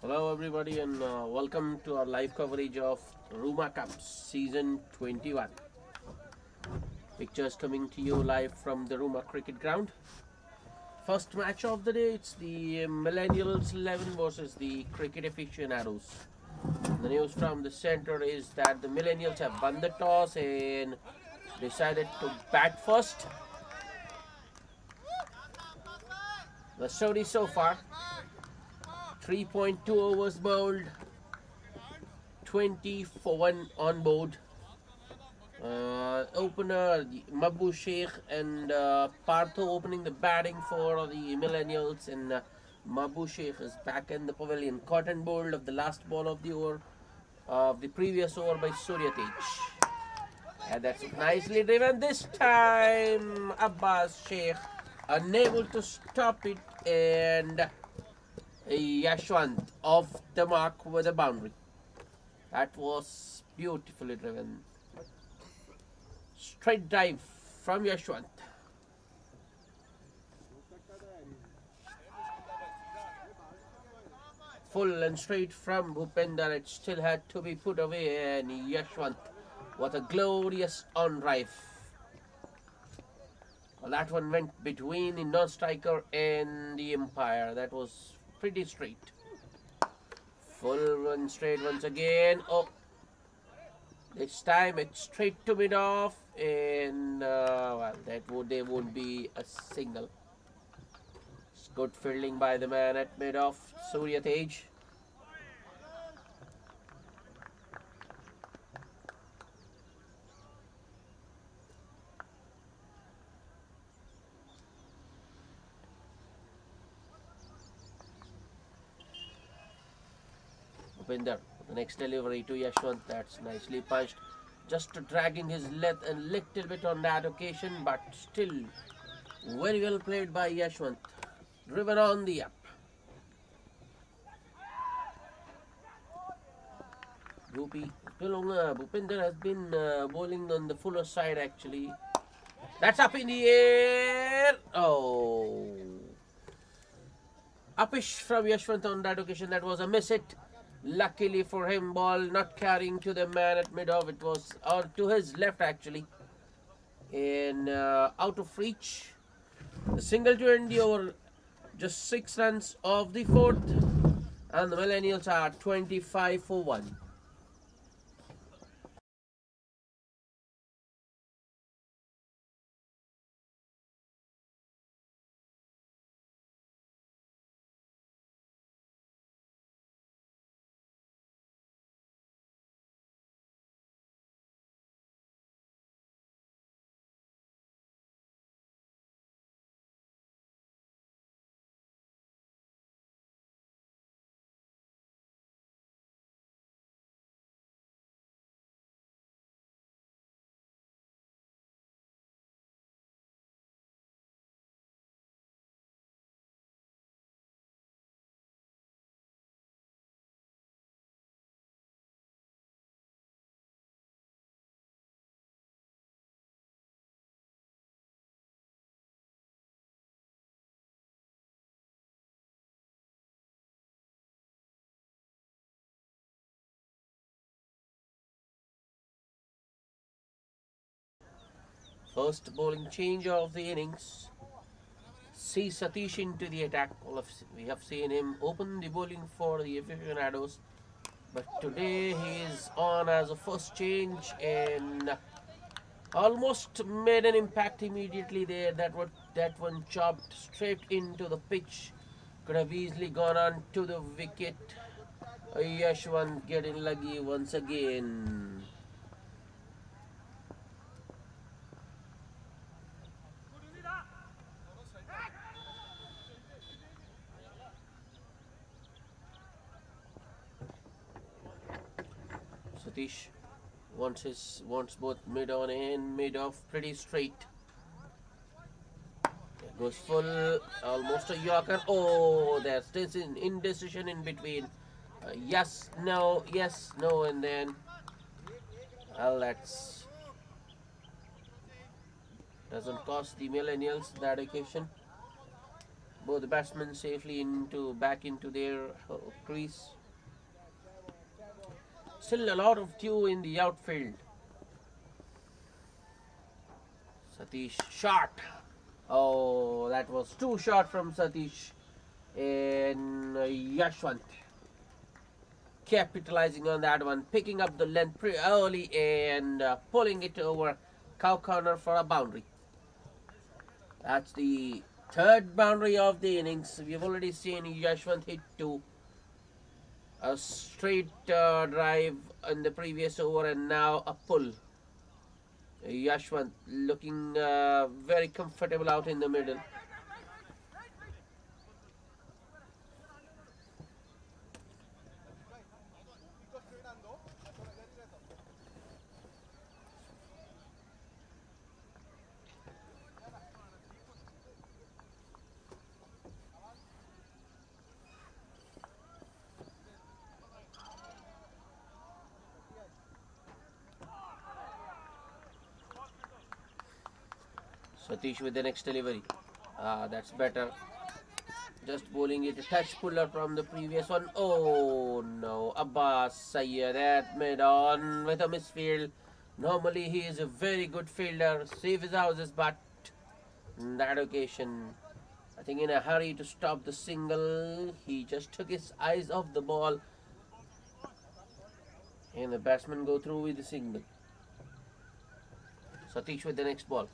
Hello, everybody, and welcome to our live coverage of Ruma Cup Season 21. Pictures coming to you live from the Ruma Cricket Ground. First match of the day, it's the Millennials 11 versus the Cricket Aficionados. The news from the center is that the Millennials have won the toss and decided to bat first. The story so far: 3.2 overs bowled, 20 for 1 on board. Opener Mabu Sheikh and Partho opening the batting for the Millennials, and Mabu Sheikh is back in the pavilion. Caught and bowled of the last ball of the over of the previous over by Surya Tej. And that's nicely driven this time. Abbas Sheikh unable to stop it, and Yashwant off the mark with a boundary. That was beautifully driven. Straight drive from Yashwant. Full and straight from Bhupender. It still had to be put away, and Yashwant, what a glorious on drive. Well, that one went between the non-striker and the umpire. That was pretty straight. Full and straight once again. Oh, this time it's straight to mid-off, and well, there won't be a signal. It's good fielding by the man at mid-off, Surya Tej. Upinder, the next delivery to Yashwant, that's nicely punched. Just dragging his length a little bit on that occasion, but still very well played by Yashwant. Driven on the up. Bhupinder has been bowling on the fuller side actually. That's up in the air. Oh. Uppish from Yashwant on that occasion. That was a miss hit. Luckily for him, ball not carrying to the man at mid-off. It was to his left actually. And out of reach. The single to end the over. Just 6 runs of the fourth. And the Millennials are 25 for 1. First bowling change of the innings. See Satish into the attack. We have seen him open the bowling for the Aficionados, but today he is on as a first change and almost made an impact immediately there. That one chopped straight into the pitch. Could have easily gone on to the wicket. Yashwant getting lucky once again. Satish wants both mid on and mid off pretty straight. There goes full, almost a Yorker. Oh, there's this indecision in between. Yes, no, and then well, that's doesn't cost the Millennials that occasion. Both the batsmen safely back into their crease. Still a lot of dew in the outfield. Satish shot. Oh, that was too short from Satish. And Yashwant capitalizing on that one, picking up the length pretty early and pulling it over cow corner for a boundary. That's the third boundary of the innings. We've already seen Yashwant hit a straight drive in the previous over and now a pull. Yashwant looking very comfortable out in the middle. Satish with the next delivery. That's better. Just bowling it a touch puller from the previous one. Oh no, Abbas Sayyed at mid on with a misfield. Normally he is a very good fielder, save his houses, but in that occasion, I think in a hurry to stop the single, he just took his eyes off the ball and the batsman go through with the single. Satish with the next ball.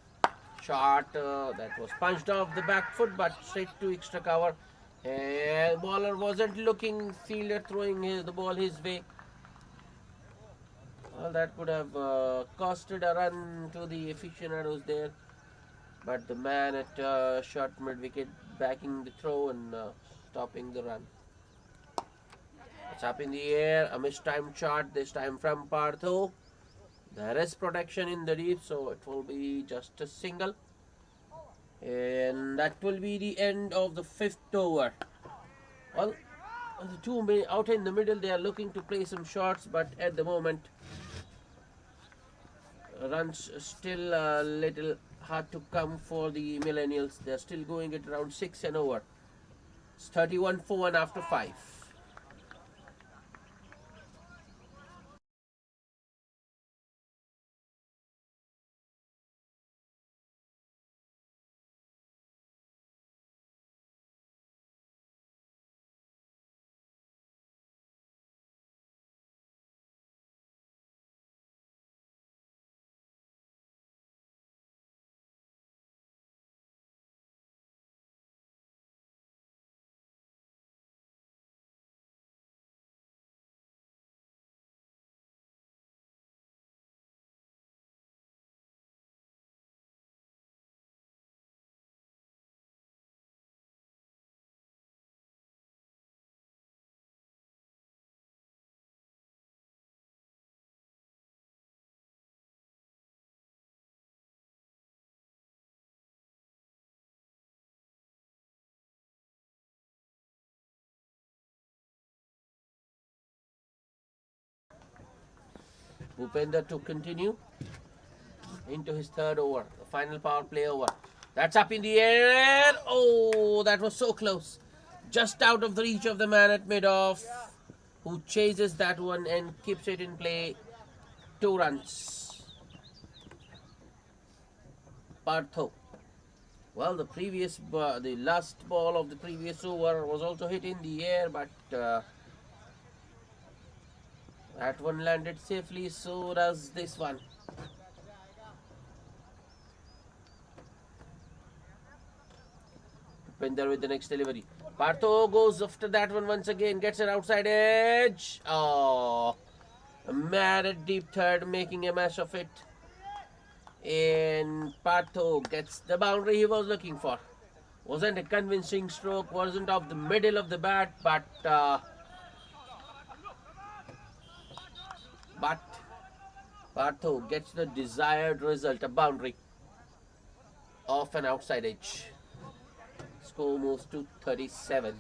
Shot that was punched off the back foot but straight to extra cover, and bowler wasn't looking, fielder throwing the ball his way. Well, that could have costed a run to the aficionados there, but the man at short mid wicket backing the throw and stopping the run. It's up in the air, a mistimed shot this time from Partho. There is protection in the deep, so it will be just a single. And that will be the end of the fifth over. Well, the two men out in the middle, they are looking to play some shots, but at the moment, runs still a little hard to come for the Millennials. They are still going at around 6 and over. It's 31 for 1 after 5. Bhupender to continue into his third over, the final power play over. That's up in the air. Oh, that was so close. Just out of the reach of the man at mid-off, who chases that one and keeps it in play. 2 runs. Partho. Well, the last ball of the previous over was also hit in the air, but that one landed safely, so does this one. Pinder with the next delivery. Partho goes after that one once again, gets an outside edge. Oh, a man at deep third making a mess of it. And Partho gets the boundary he was looking for. Wasn't a convincing stroke, wasn't off the middle of the bat, but Partho gets the desired result, a boundary off an outside edge. Score moves to 37.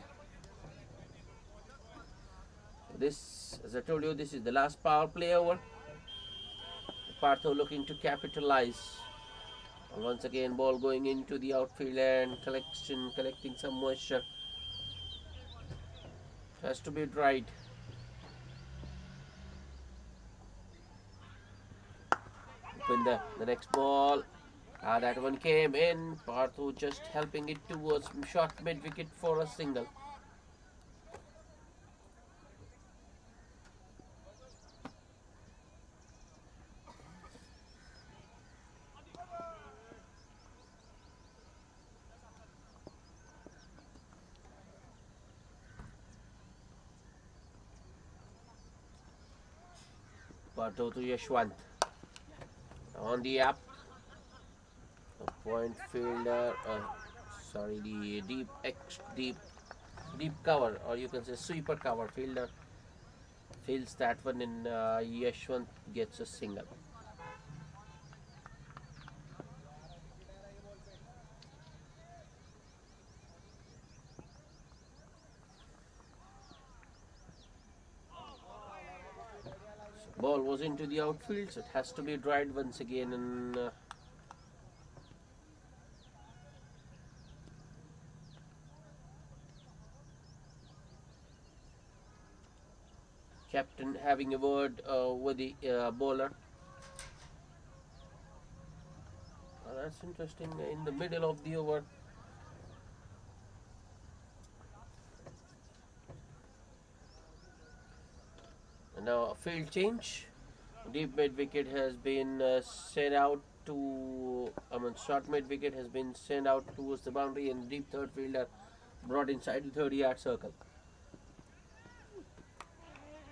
This, as I told you, this is the last power play over. Partho looking to capitalize Once again, ball going into the outfield and collecting some moisture. Has to be dried. Open the next ball. That one came in. Partho just helping it towards short mid wicket for a single. Partho to Yashwant. On the up. A point fielder. Sorry, the deep cover, or you can say sweeper cover fielder fields that one in. Yashwant gets a single. Ball was into the outfield, so it has to be dried once again. And captain having a word with the bowler. That's interesting. In the middle of the over, and now a field change. Deep mid wicket has been sent out to. Short mid wicket has been sent out towards the boundary, and deep third fielder brought inside the 30-yard circle.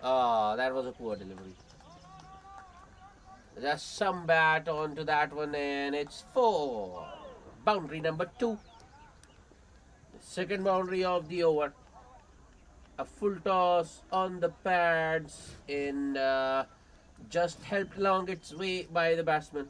That was a poor delivery. Just some bat onto that one, and it's 4. Boundary number 2. The second boundary of the over. A full toss on the pads and just helped along its way by the batsman.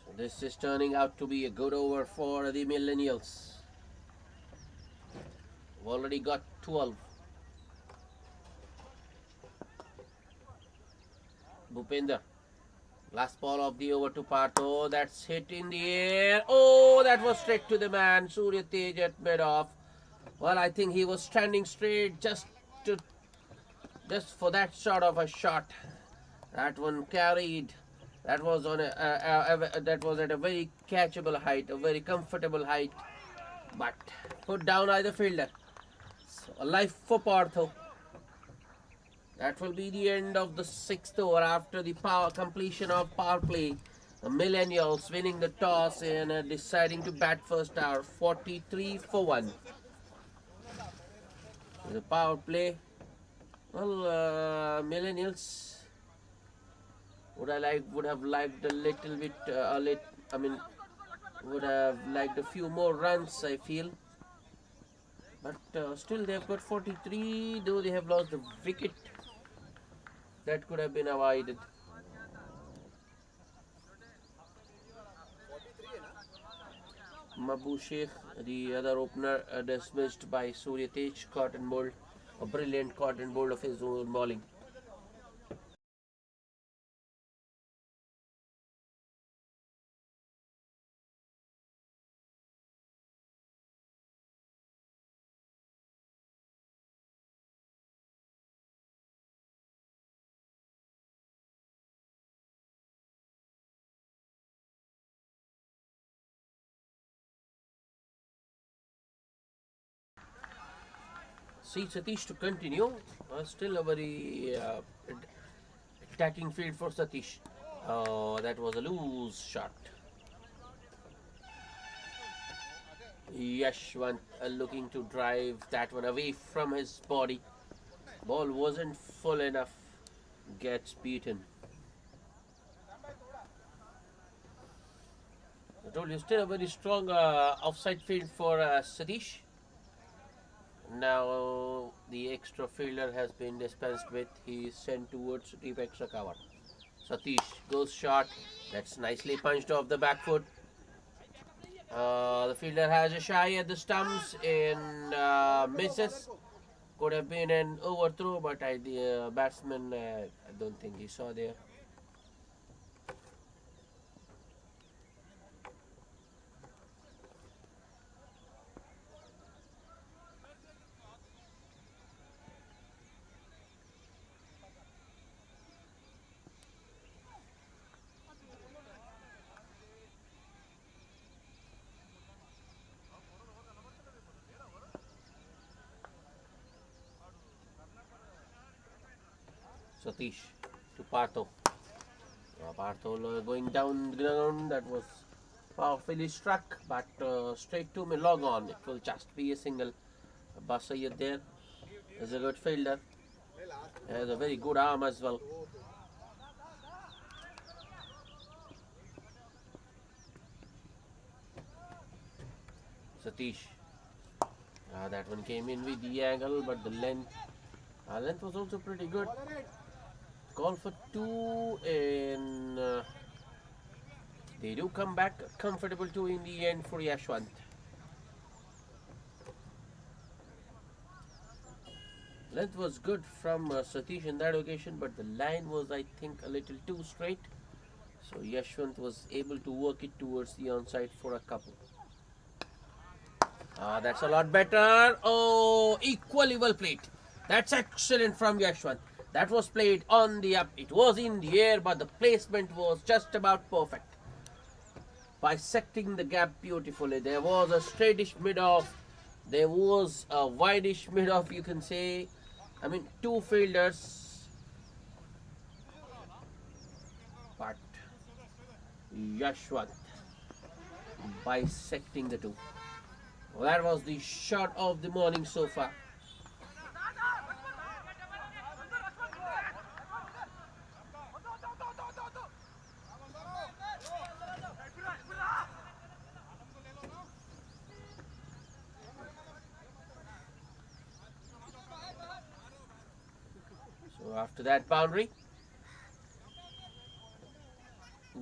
So this is turning out to be a good over for the Millennials. We've already got 12. Bhupender. Last ball of the over to Partho. That's hit in the air. Oh, that was straight to the man. Surya Tej at mid-off. Well, I think he was standing straight just for that sort of a shot. That one carried. That was on that was at a very catchable height, a very comfortable height, but put down by the fielder. So a life for Partho. That will be the end of the 6th over after the completion of power play. The Millennials winning the toss and deciding to bat first hour, 43 for 1. The power play. Well, Millennials would have liked a little bit. Would have liked a few more runs, I feel. But still, they've got 43. Though they have lost the wicket, that could have been avoided. Mabu Sheikh, the other opener, dismissed by Surya Tej, cotton bowled, a brilliant cotton bowl of his own bowling. See Satish to continue. Still a very attacking field for Satish. That was a loose shot. Yashwant looking to drive that one away from his body. Ball wasn't full enough. Gets beaten. I told you, still a very strong offside field for Satish. Now the extra fielder has been dispensed with. He is sent towards deep extra cover. Satish goes short. That's nicely punched off the back foot. The fielder has a shy at the stumps and misses. Could have been an overthrow, but the batsman, I don't think he saw there. Satish to Partho. Partho going down the ground. That was powerfully struck, but straight to log on. It will just be a single. Basayed there is a good fielder. Has a very good arm as well. Satish. That one came in with the angle, but the length was also pretty good. Call for two, and they do come back comfortable two in the end for Yashwant. Length was good from Satish in that occasion, but the line was, I think, a little too straight. So Yashwant was able to work it towards the onside for a couple. That's a lot better. Oh, equally well played. That's excellent from Yashwant. That was played on the up. It was in the air, but the placement was just about perfect. Bisecting the gap beautifully. There was a straightish mid-off. There was a wideish mid-off, you can say. I mean, two fielders. But Yashwant bisecting the two. Well, that was the shot of the morning so far. So after that boundary,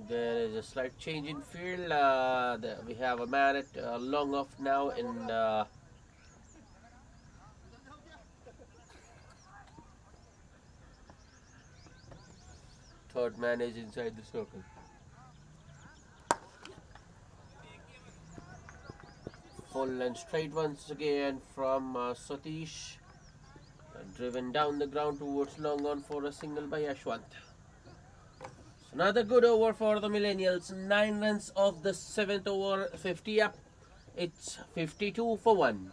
there is a slight change in field. We have a man at long off now in third man is inside the circle. Full and straight once again from Satish. Driven down the ground towards long on for a single by Yashwant. So another good over for the Millennials. 9 runs of the 7th over, 50 up. It's 52 for 1.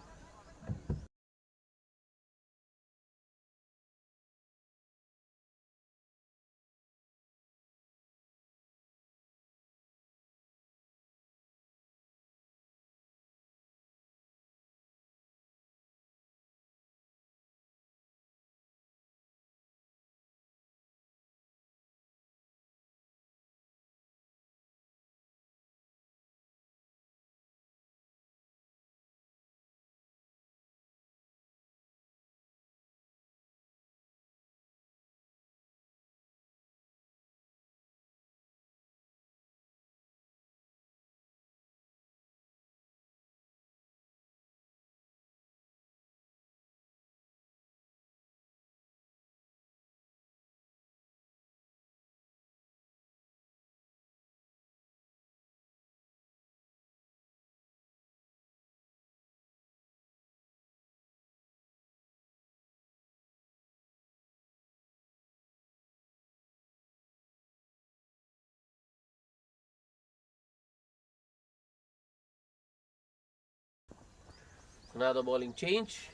Another bowling change.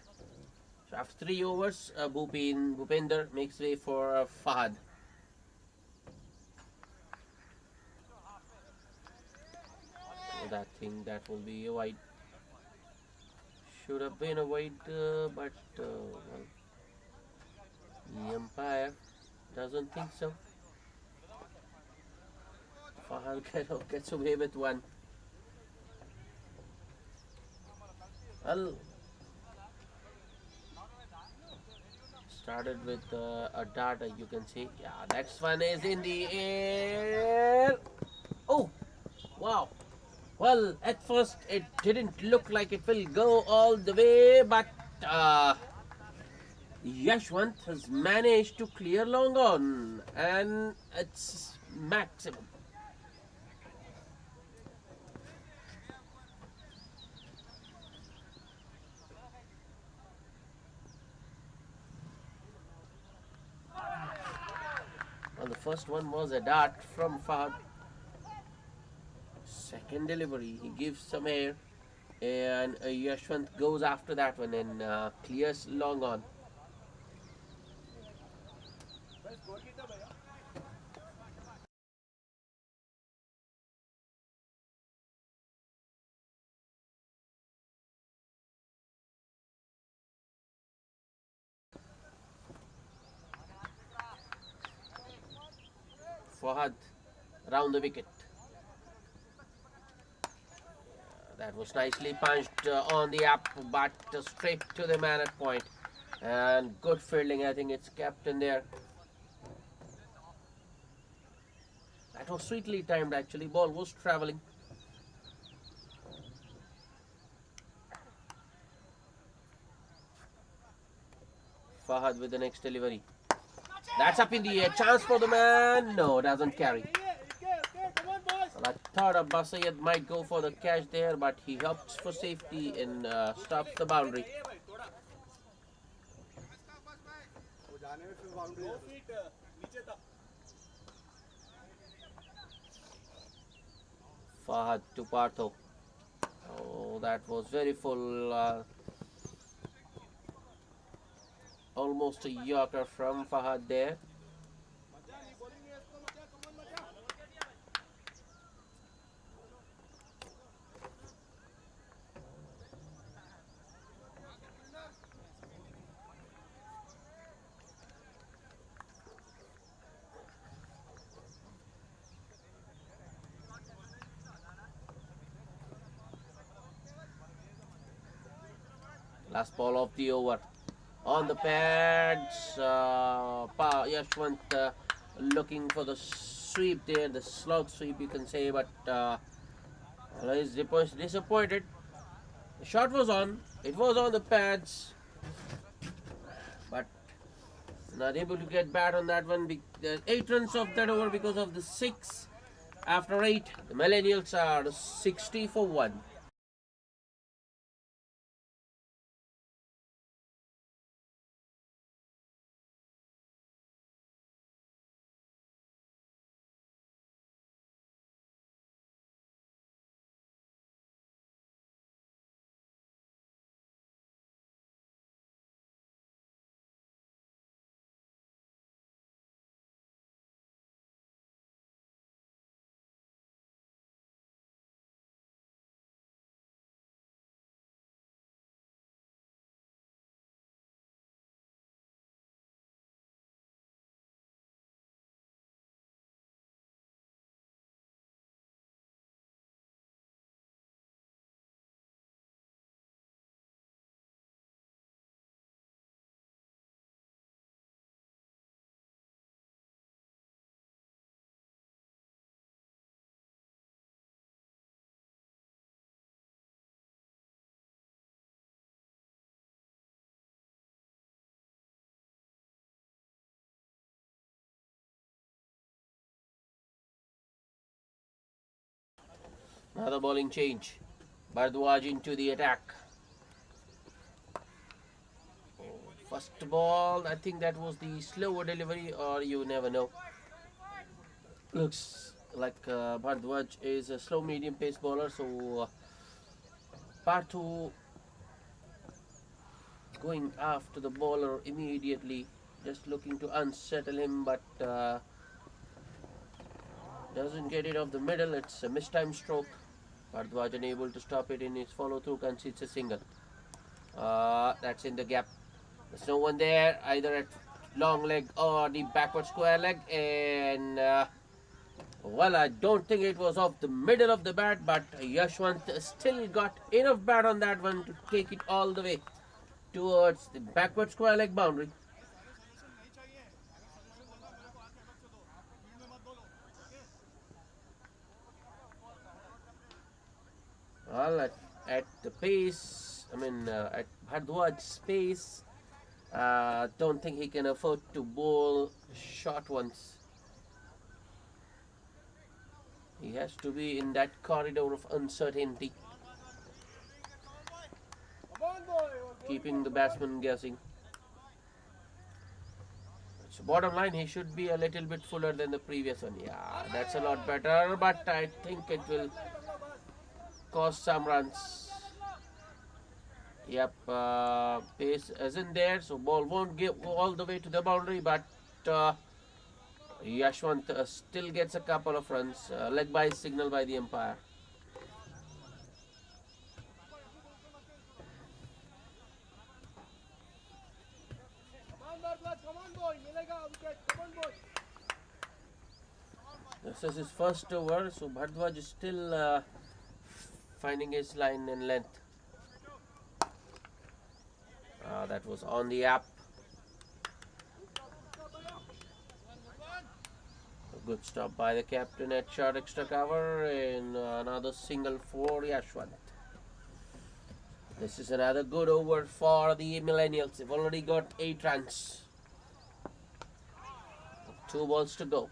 So after 3 overs, Bhupender makes way for Fahad. So that will be a wide. Should have been a wide, but well, the umpire doesn't think so. Fahad gets away with one. Well, Started with a dart, you can see. Yeah, next one is in the air. Oh, wow. Well, at first it didn't look like it will go all the way, but Yashwant has managed to clear long on, and it's maximum. Well, the first one was a dart from Fahad. Second delivery, he gives some air, and Yashwant goes after that one and clears long on. Fahad round the wicket. That was nicely punched on the up, but straight to the man at point. And good fielding, I think it's kept in there. That was sweetly timed actually. Ball was travelling. Fahad with the next delivery. That's up in the air. Chance for the man. No, doesn't carry. Well, I thought Abbas Syed might go for the catch there, but he opts for safety and stops the boundary. Fahad to Partho. Oh, that was very full. Almost a Yorker from Fahad there. Last ball of the over. On the pads, Yashwant looking for the sweep there, the slog sweep you can say, but he's disappointed. The shot was on, it was on the pads, but not able to get bat on that one. 8 runs off that over because of the 6. After 8, the Millennials are 60 for 1. Another bowling change. Bardwaj into the attack. First ball, I think that was the slower delivery, or you never know. Looks like Bardwaj is a slow medium pace bowler, so Parthu going after the bowler immediately, just looking to unsettle him, but doesn't get it off the middle. It's a mistimed stroke. Bardwaj unable to stop it in his follow through, concedes a single. That's in the gap. There's no one there, either at long leg or the backward square leg, and well, I don't think it was off the middle of the bat, but Yashwant still got enough bat on that one to take it all the way towards the backward square leg boundary. Well, at the pace, at Bhardwaj's pace, don't think he can afford to bowl short ones. He has to be in that corridor of uncertainty, keeping the batsman guessing. So bottom line, he should be a little bit fuller than the previous one. Yeah, that's a lot better, but I think it will cost some runs. Yep, pace isn't there, so ball won't go all the way to the boundary, but Yashwant still gets a couple of runs. Leg by signal by the umpire. This is his first over, so Bhardwaj is still finding his line and length. That was on the up. A good stop by the captain at short extra cover, and another single for Yashwant. This is another good over for the Millennials. They've already got 8 runs. 2 balls to go.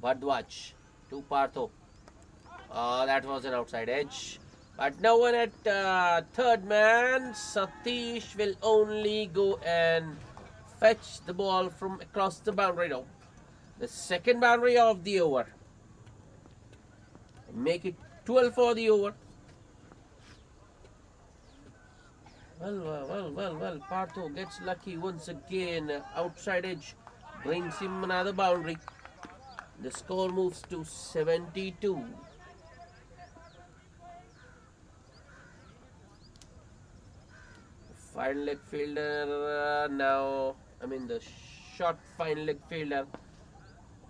Bhardwaj to Partho. That was an outside edge. But no one at third man. Satish will only go and fetch the ball from across the boundary now. The second boundary of the over. Make it 12 for the over. Well. Partho gets lucky once again. Outside edge brings him another boundary. The score moves to 72. Fine leg fielder the short fine leg fielder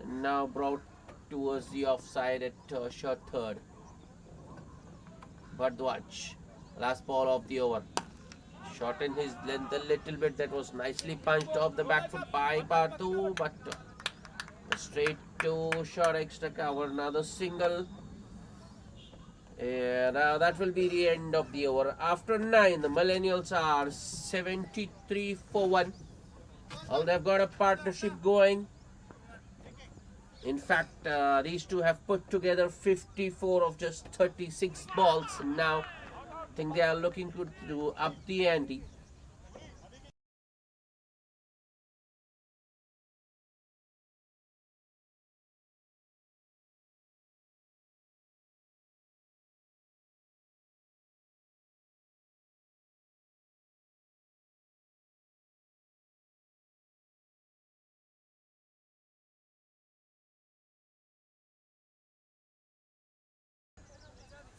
now brought towards the offside at short third. Bhardwaj, last ball of the over. Shortened his length a little bit. That was nicely punched off the back foot by Partho, but straight to short extra cover. Another single. And that will be the end of the over. After 9, the Millennials are 73 for 1. Well, they've got a partnership going. In fact, these two have put together 54 of just 36 balls. And now, I think they are looking to up the ante.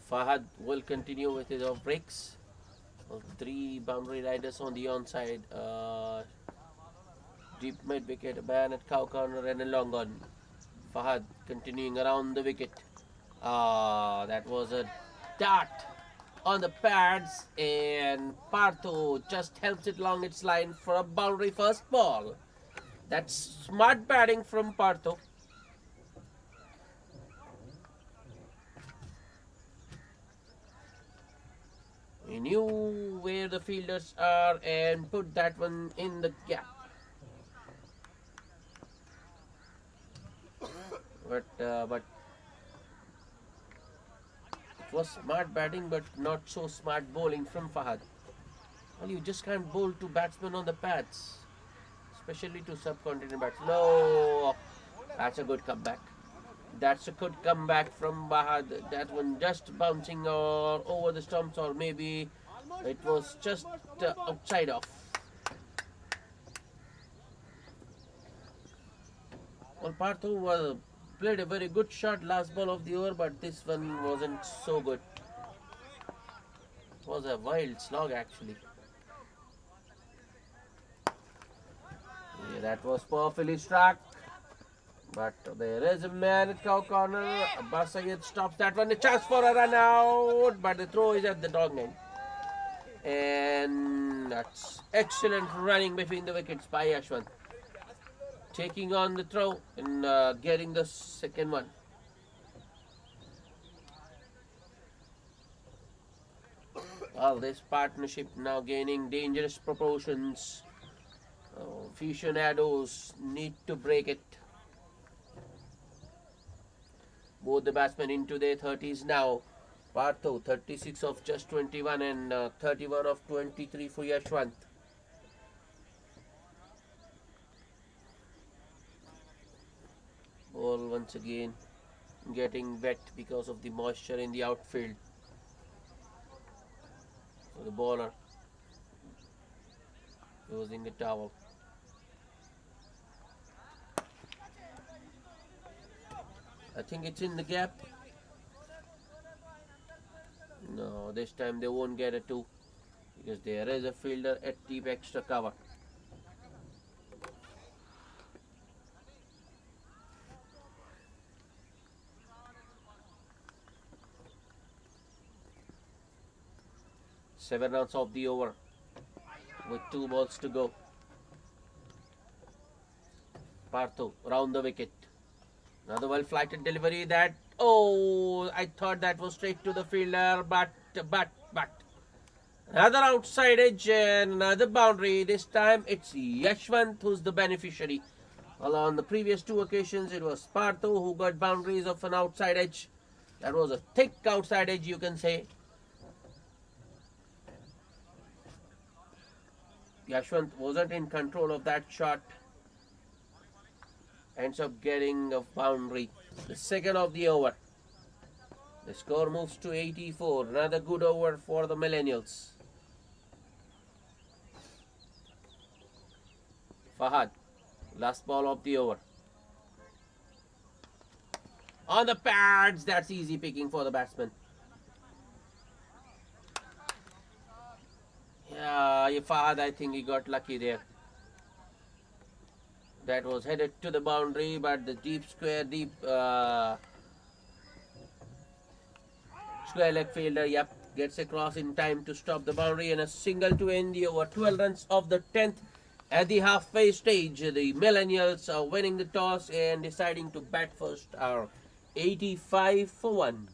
Fahad will continue with his off breaks. Well, 3 boundary riders on the onside. Deep mid wicket, a man at cow corner and a long on. Fahad continuing around the wicket. That was a dart on the pads, and Partho just helps it along its line for a boundary first ball. That's smart batting from Partho. He knew where the fielders are and put that one in the gap. But it was smart batting, but not so smart bowling from Fahad. Well, you just can't bowl to batsmen on the pads, especially to subcontinent batsmen. No, that's a good comeback. That's a good comeback from Fahad. That one just bouncing or over the stumps, or maybe it was just outside off. Well, Partho played a very good shot last ball of the over, but this one wasn't so good. It was a wild slog actually. Yeah, that was perfectly struck. But there is a man at cow corner. Abbas Syed stops that one. A chance for a run out, but the throw is at the dog end. And that's excellent running between the wickets by Yashwant. taking on the throw and getting the second one. Well, this partnership now gaining dangerous proportions. Aficionados need to break it. Both the batsmen into their 30s now. Partho 36 of just 21 and 31 of 23 for Yashwant. Ball once again getting wet because of the moisture in the outfield. So the bowler using the towel. I think it's in the gap. No, this time they won't get a 2 because there is a fielder at deep extra cover. Seven runs of the over with 2 balls to go. Partho round the wicket. Another well flighted delivery that, oh, I thought that was straight to the fielder, but another outside edge and another boundary. This time it's Yashwant who's the beneficiary. Well, on the previous 2 occasions it was Partho who got boundaries of an outside edge. That was a thick outside edge, you can say. Yashwant wasn't in control of that shot. Ends up getting a boundary. The second of the over. The score moves to 84. Another good over for the Millennials. Fahad. Last ball of the over. On the pads. That's easy picking for the batsman. Yeah, Fahad, I think he got lucky there. That was headed to the boundary, but the square leg fielder, gets across in time to stop the boundary and a single to end the over. 12 runs of the 10th. At the halfway stage, the Millennials are winning the toss and deciding to bat first, are 85 for 1.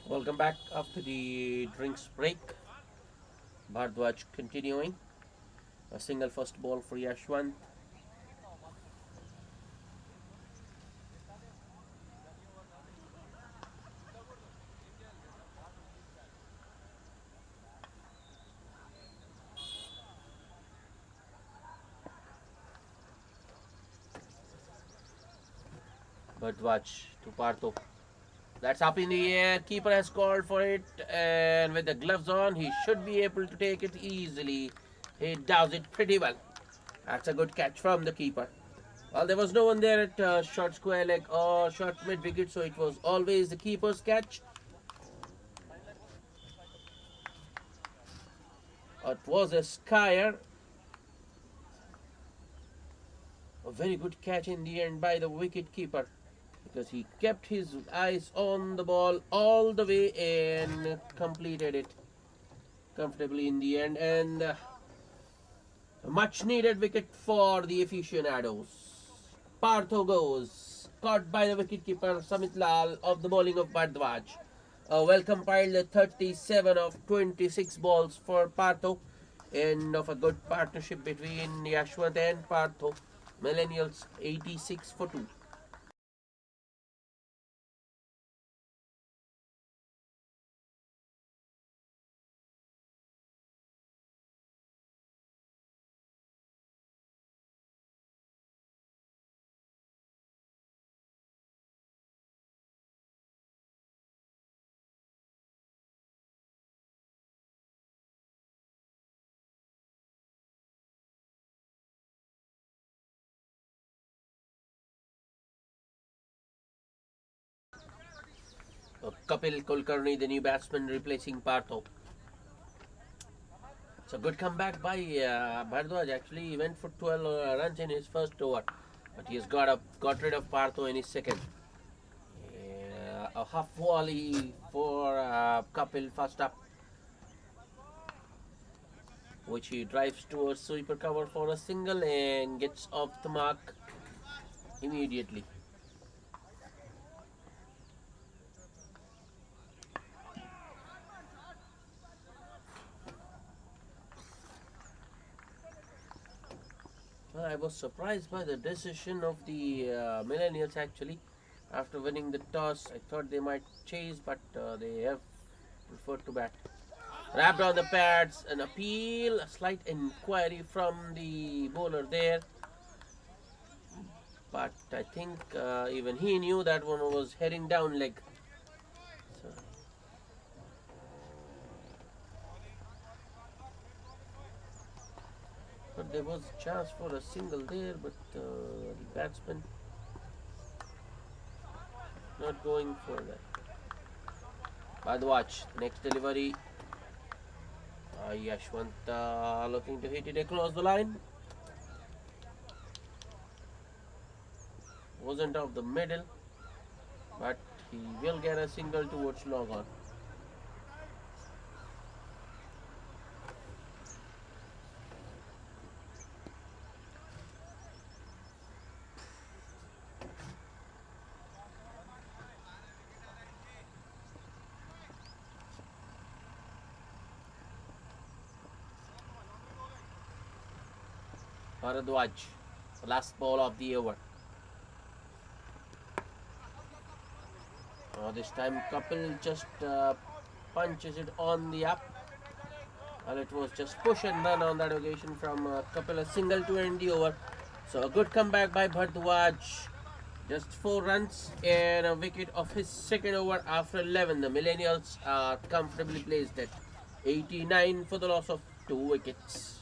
Welcome back after the drinks break. Bhardwaj continuing. A single first ball for Yashwant. Bhardwaj to Partho. That's up in the air. Keeper has called for it, and with the gloves on, he should be able to take it easily. He does it pretty well. That's a good catch from the keeper. Well, there was no one there at short square leg or short mid wicket, so it was always the keeper's catch. It was a skyer. A very good catch in the end by the wicket keeper because he kept his eyes on the ball all the way and completed it comfortably in the end. And a much needed wicket for the aficionados. Partho goes, caught by the wicketkeeper Samit Lal of the bowling of Bhardwaj. A well compiled 37 of 26 balls for Partho, and of a good partnership between Yashwant and Partho. Millennials 86 for 2. Kapil Kulkarni, the new batsman, replacing Partho. It's a good comeback by Bhardwaj. Actually, he went for 12 runs in his first over, but he has got rid of Partho in his second. A half volley for Kapil first up, which he drives towards sweeper cover for a single and gets off the mark immediately. Well, I was surprised by the decision of the Millennials actually. After winning the toss, I thought they might chase, but they have preferred to bat. Wrapped on the pads, an appeal, a slight inquiry from the bowler there. But I think even he knew that one was heading down leg. So, but there was a chance for a single there, but the batsman not going for that. By the watch, next delivery. Yashwant looking to hit it across the line. Wasn't off the middle, but he will get a single towards long on. Bharadwaj, the last ball of the over. This time Kapil just punches it on the up. And it was just push and run on that occasion from Kapil, a single to end the over. So a good comeback by Bharadwaj. Just 4 runs and a wicket of his second over after 11. The Millennials are comfortably placed at 89 for the loss of 2 wickets.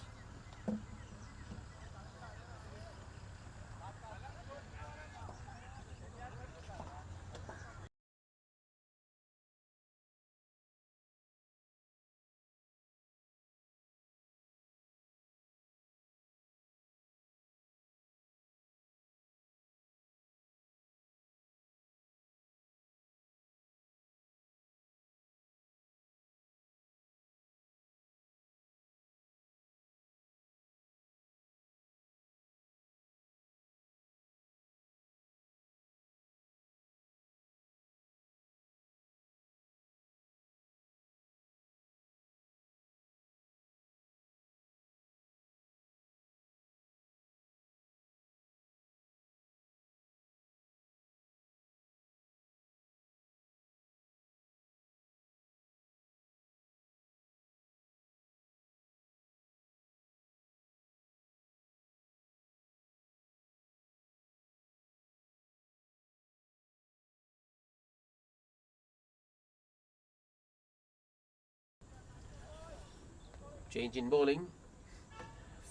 Change in bowling.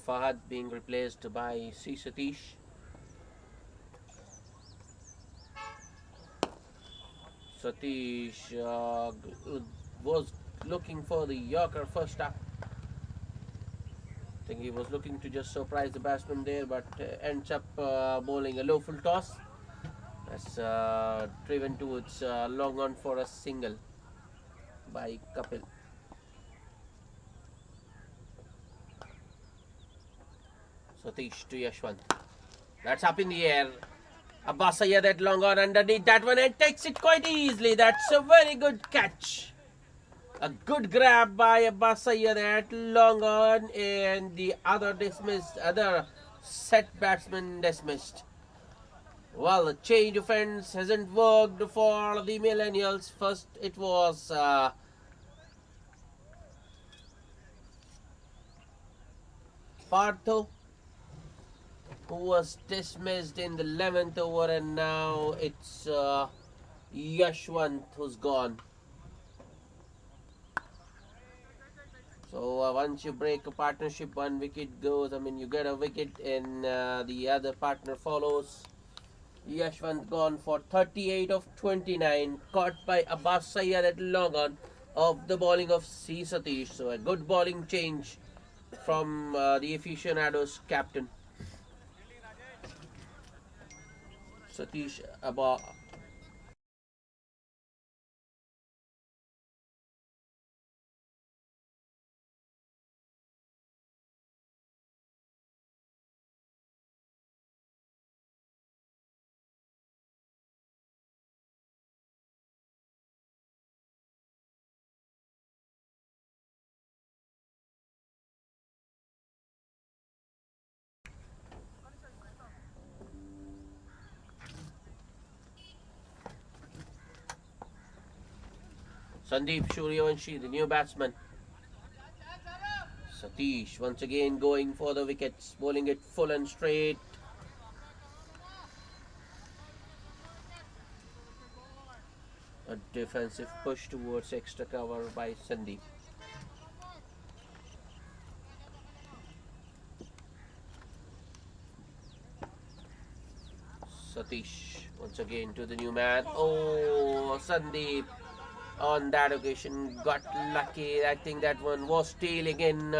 Fahad being replaced by C. Satish. Satish was looking for the Yorker first up. I think he was looking to just surprise the batsman there, but ends up bowling a low full toss. That's driven towards long on for a single by Kapil. Satish to Yashwant. That's up in the air. Abbas Sayyed at long on underneath that one and takes it quite easily. That's a very good catch. A good grab by Abbas Sayyed at long on, and the other set batsman dismissed. Well, the change of ends hasn't worked for the Millennials. First it was Partho, who was dismissed in the 11th over, and now it's Yashwant who's gone. So once you break a partnership, one wicket goes. I mean, you get a wicket and the other partner follows. Yashwant gone for 38 of 29, caught by Abbas Sayyed at long on of the bowling of C. Satish. So a good bowling change from the Aficionados captain. Satish Abba. Sandeep Suryavanshi, the new batsman. Satish once again going for the wickets, bowling it full and straight. A defensive push towards extra cover by Sandeep. Satish once again to the new man. Oh, Sandeep on that occasion got lucky. I think that one was tailing in.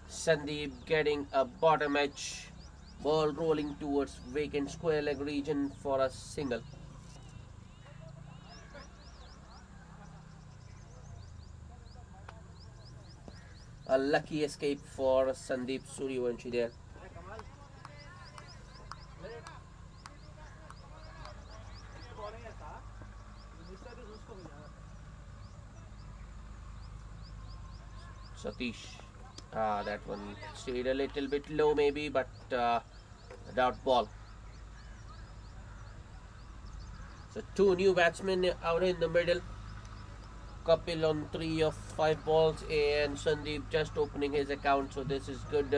Sandeep getting a bottom edge. Ball rolling towards vacant square leg region for a single. A lucky escape for Sandeep Suryavanshi there. Satish, that one stayed a little bit low maybe, but dot ball. So two new batsmen out in the middle. Kapil on 3 of 5 balls and Sandeep just opening his account. So this is good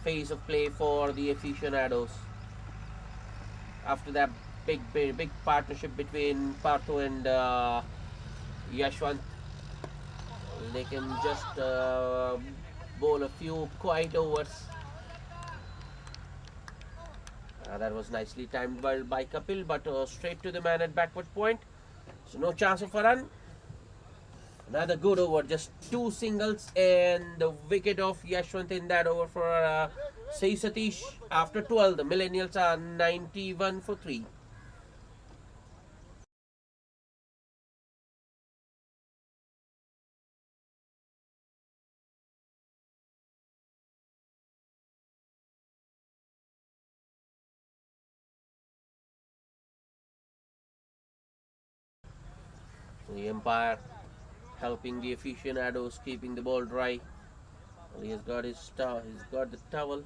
phase of play for the Aficionados. After that big partnership between Partho and Yashwant, they can just bowl a few quiet overs. That was nicely timed by Kapil, but straight to the man at backward point. So no chance of a run. Another good over, just 2 singles and the wicket of Yashwant in that over for C. Satish. After 12, the Millennials are 91 for 3. The umpire helping the Aficionados, keeping the ball dry. Well, he's got the towel.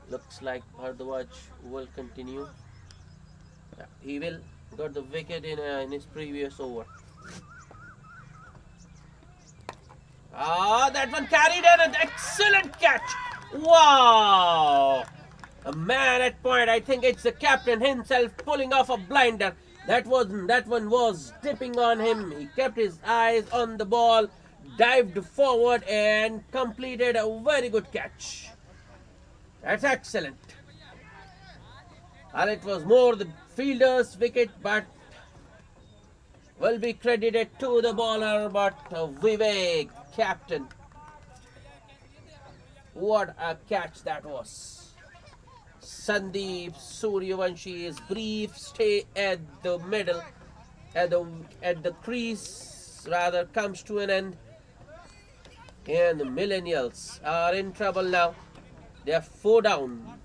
Looks like Bhardwaj will continue. Yeah, he will. Got the wicket in his previous over. That one carried in an excellent catch. Wow! A man at point. I think it's the captain himself pulling off a blinder. That one was dipping on him. He kept his eyes on the ball, dived forward and completed a very good catch. That's excellent. And it was more the fielder's wicket, but will be credited to the bowler. But Vivek, captain, what a catch that was. Sandeep Suryavanshi's brief stay at the middle, at the crease rather, comes to an end, and the Millennials are in trouble now. They are 4 down.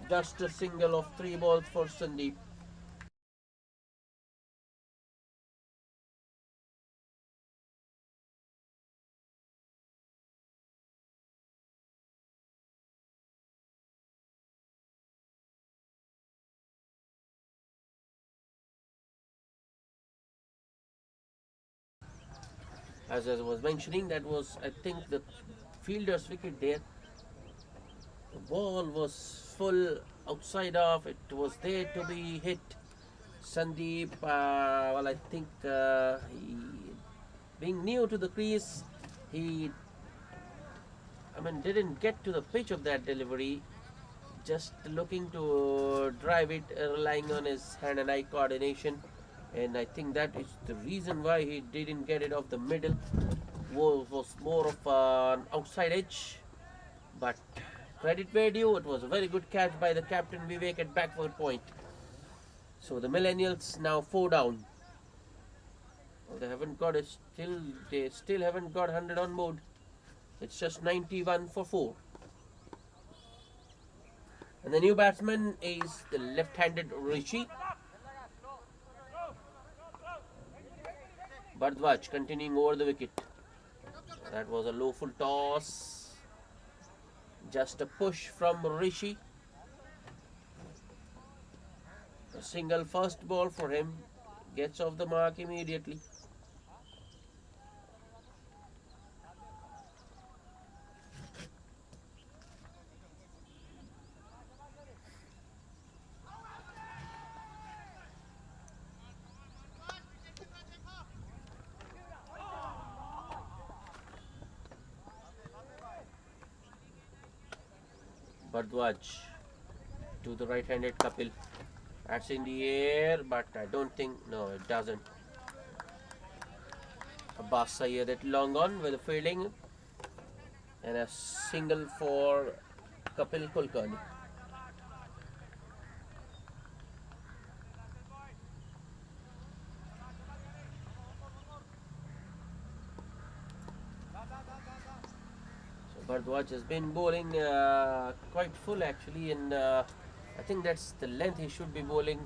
Just a single of 3 balls for Sandeep. As I was mentioning, that was, I think, the fielder's wicket there. The ball was full outside of. It was there to be hit. Sandeep, well, I think he, being new to the crease, he, I mean, didn't get to the pitch of that delivery. Just looking to drive it, relying on his hand and eye coordination. And I think that is the reason why he didn't get it off the middle. Was more of an outside edge. But credit where due, it was a very good catch by the captain Vivek at backward point. So the Millennials now 4 down. Well, they haven't got it still. They still haven't got 100 on board. It's just 91 for 4. And the new batsman is the left-handed Rishi. Bhardwaj continuing over the wicket. That was a low full toss. Just a push from Rishi. A single first ball for him. Gets off the mark immediately. Bhardwaj to the right-handed Kapil. That's in the air, but I don't think, no, it doesn't. Abbas Sayyed at long on with a fielding and a single for Kapil Kulkarni. So Bhardwaj has been bowling quite full actually, and I think that's the length he should be bowling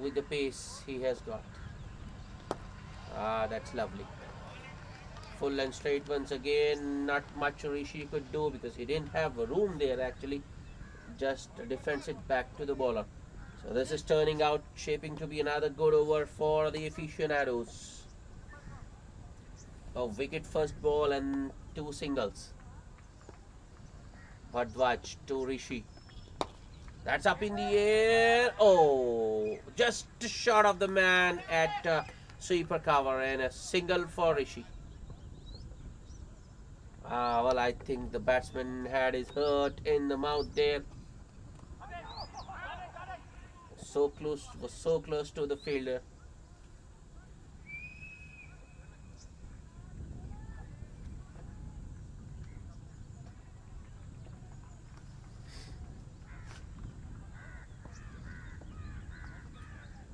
with the pace he has got. That's lovely. Full and straight once again. Not much Rishi could do because he didn't have room there actually. Just defends it back to the bowler. So this is turning out, shaping to be another good over for the aficionados. A wicket first ball and 2 singles. Bhardwaj to Rishi. That's up in the air. Oh, just short of the man at sweeper cover and a single for Rishi. Well, I think the batsman had his hurt in the mouth there. Was so close to the fielder.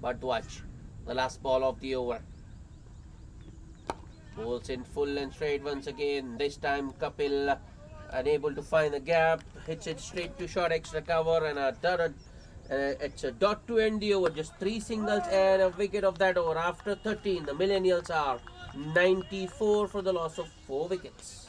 But watch the last ball of the over. Bowls in full and straight once again. This time Kapil unable to find the gap. Hits it straight to short extra cover and it's a dot to end the over. Just 3 singles and a wicket of that over. After 13, the Millennials are 94 for the loss of 4 wickets.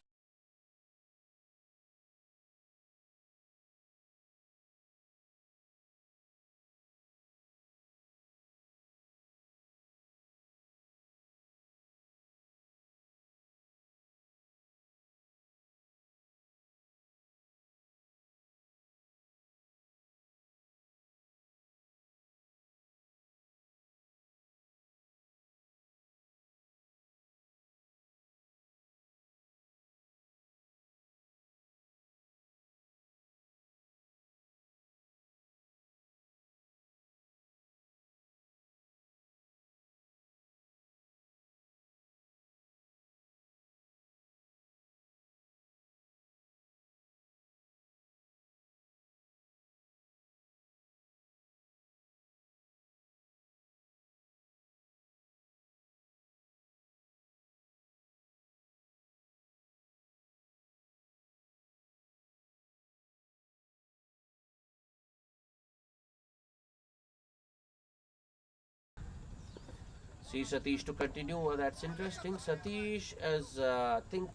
See Satish to continue. That's interesting. Satish is, I think,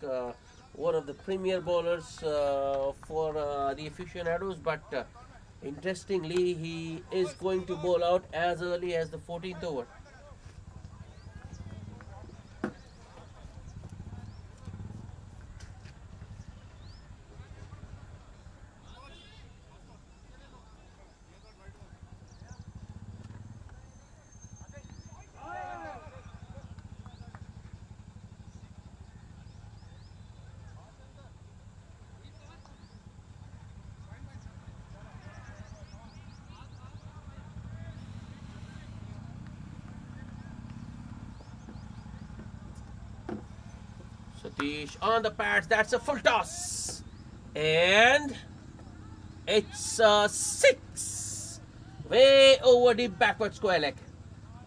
one of the premier bowlers for the aficionados, but interestingly, he is going to bowl out as early as the 14th over. Satish on the pads. That's a full toss. And it's a six. Way over the backward square leg.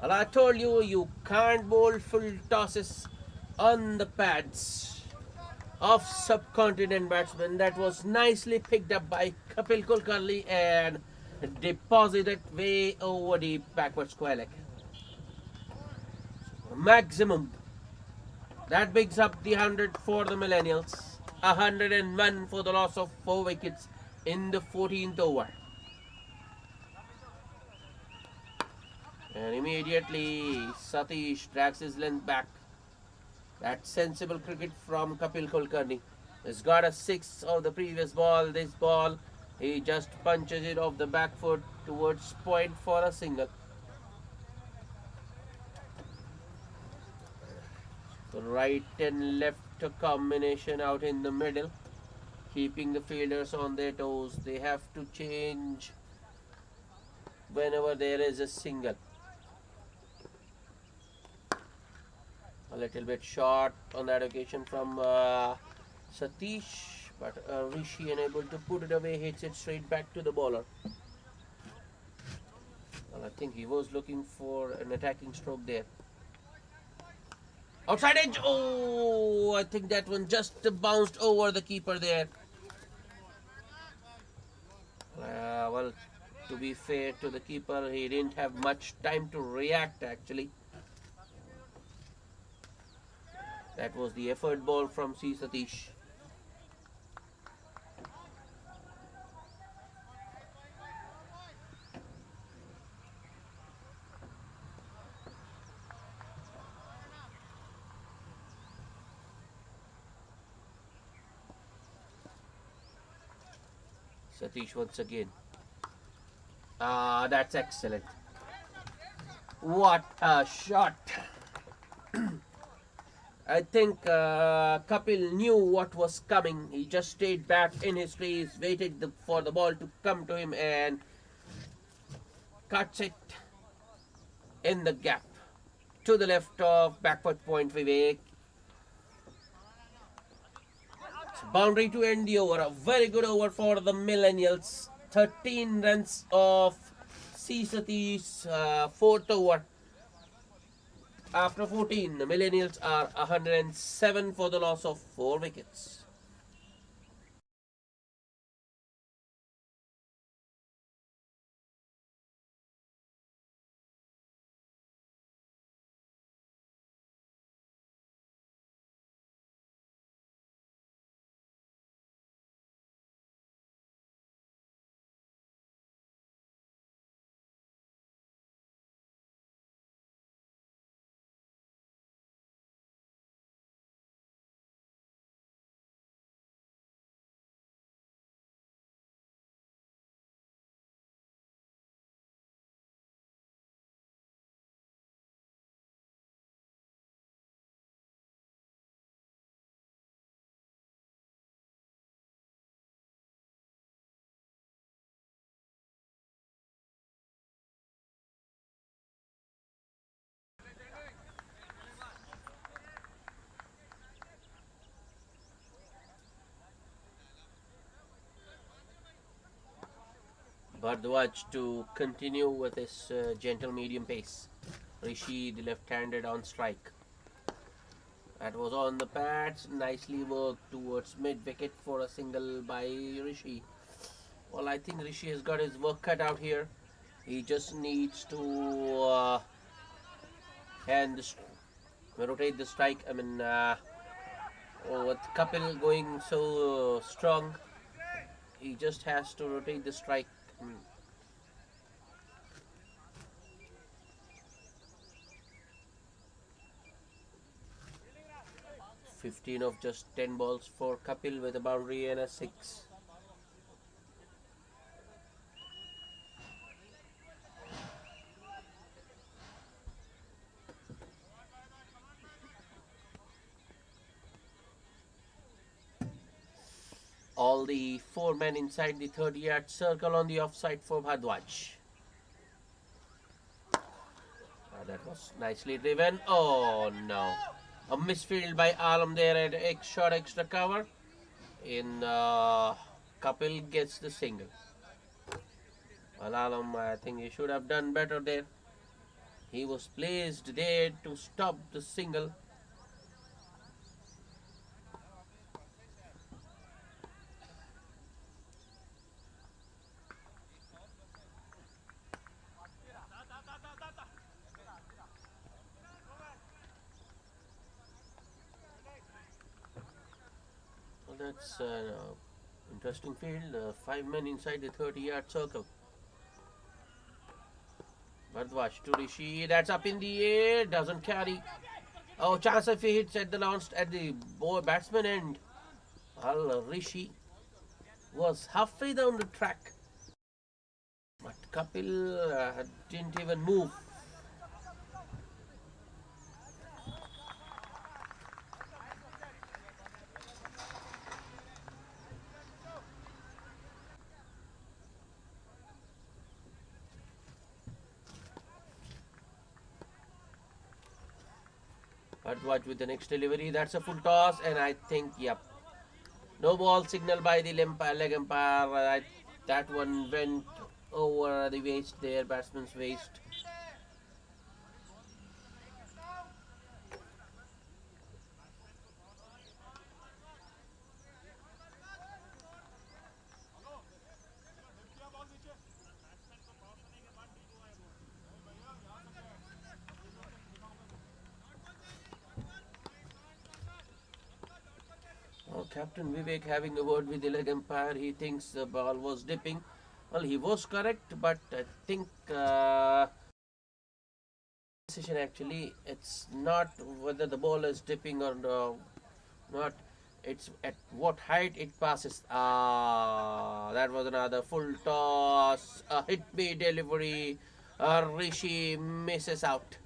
Well, I told you, you can't bowl full tosses on the pads of subcontinent batsmen. That was nicely picked up by Kapil Kulkarni and deposited way over the backward square leg. Maximum. That bigs up the 100 for the Millennials. 101 for the loss of 4 wickets in the 14th over. And immediately Satish drags his length back. That sensible cricket from Kapil Kulkarni. He's got a 6 of the previous ball. This ball, he just punches it off the back foot towards point for a single. Right and left combination out in the middle, keeping the fielders on their toes. They have to change whenever there is a single. A little bit short on that occasion from Satish, but Rishi unable to put it away, hits it straight back to the bowler. Well, I think he was looking for an attacking stroke there. Outside edge. Oh, I think that one just bounced over the keeper there. Well, to be fair to the keeper, he didn't have much time to react actually. That was the effort ball from C. Satish. Satish once again. That's excellent. What a shot. I think Kapil knew what was coming. He just stayed back in his crease, waited for the ball to come to him and cuts it in the gap to the left of backward point Vivek. Boundary to end the over. A very good over for the Millennials. 13 runs of C. Satish's 4th over. After 14, the Millennials are 107 for the loss of 4 wickets. Bhardwaj to continue with his gentle medium pace. Rishi, the left-handed, on strike. That was on the pads. Nicely worked towards mid-wicket for a single by Rishi. Well, I think Rishi has got his work cut out here. He just needs to and rotate the strike. I mean, with Kapil going so strong, he just has to rotate the strike. 15 of just 10 balls for Kapil with a boundary and a 6. All the 4 men inside the 30-yard circle on the offside for Bhardwaj. That was nicely driven. Oh no. A misfield by Alam there at extra cover. Kapil gets the single. Well, Alam, I think he should have done better there. He was placed there to stop the single. Well, that's interesting field. 5 men inside the 30-yard circle. Bhardwaj to Rishi. That's up in the air. Doesn't carry. Oh, chance if he hits at the batsman end. Well, Rishi was halfway down the track, but Kapil didn't even move. Bhardwaj with the next delivery. That's a full toss, and I think, yep. No ball signal by the leg umpire. That one went over the waist there, batsman's waist. Captain Vivek having a word with the leg umpire. He thinks the ball was dipping. Well, he was correct, but I think decision actually it's not whether the ball is dipping or not. It's at what height it passes. That was another full toss. A hit me delivery. Rishi misses out.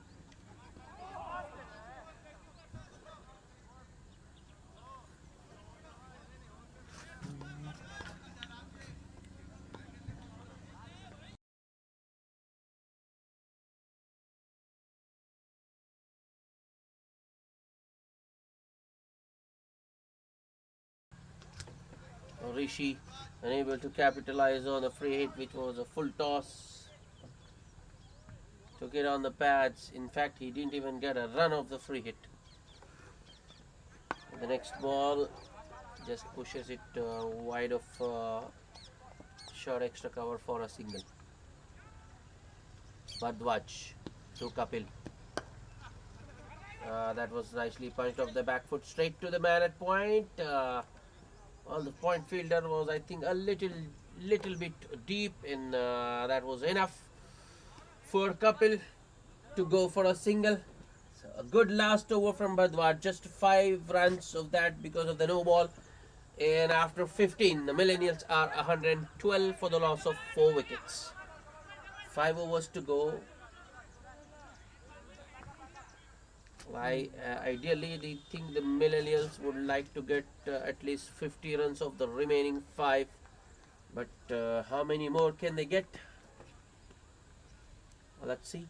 Rishi unable to capitalize on the free hit, which was a full toss. Took it on the pads. In fact, he didn't even get a run of the free hit. The next ball just pushes it wide of short extra cover for a single. Bhardwaj to Kapil. That was nicely punched off the back foot straight to the man at point. Well, the point fielder was, I think, a little bit deep in. That was enough for Kapil to go for a single. So a good last over from Bhardwaj. Just 5 runs of that because of the no ball. And after 15, the Millennials are 112 for the loss of 4 wickets. 5 overs to go. Ideally, they think the Millennials would like to get at least 50 runs of the remaining 5. But how many more can they get? Well, let's see.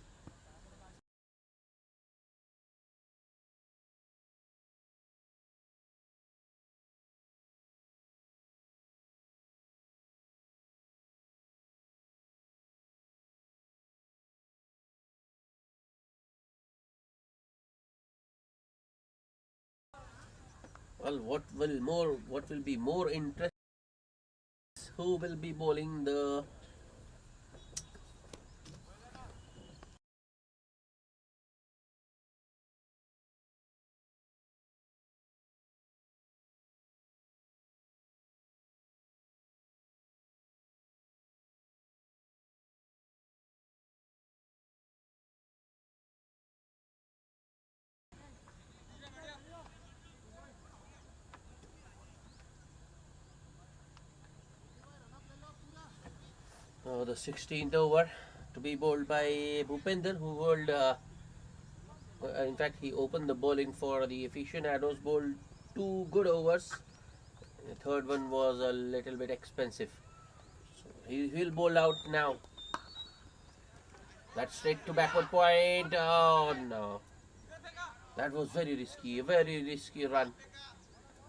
Well, what will be more interesting? Who will be bowling the The 16th over to be bowled by Bhupender, who bowled. In fact, he opened the bowling for the Aficionados, bowled two good overs. The third one was a little bit expensive. So he'll bowl out now. That's straight to backward point. Oh no. That was a very risky run.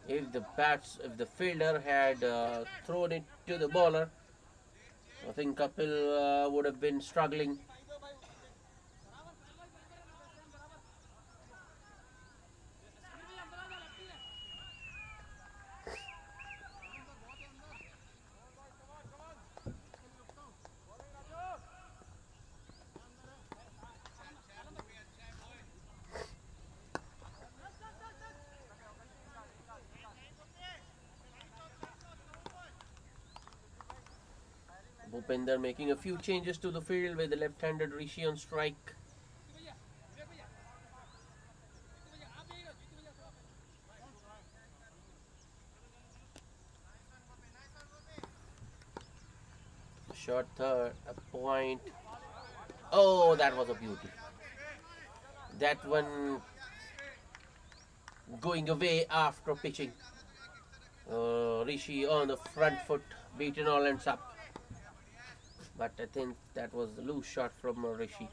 If the fielder had thrown it to the bowler, I think Kapil would have been struggling. Bhupender making a few changes to the field with the left-handed Rishi on strike. Short third, a point. Oh, that was a beauty. That one going away after pitching. Rishi on the front foot, beaten all ends up. But I think that was a loose shot from Rishi.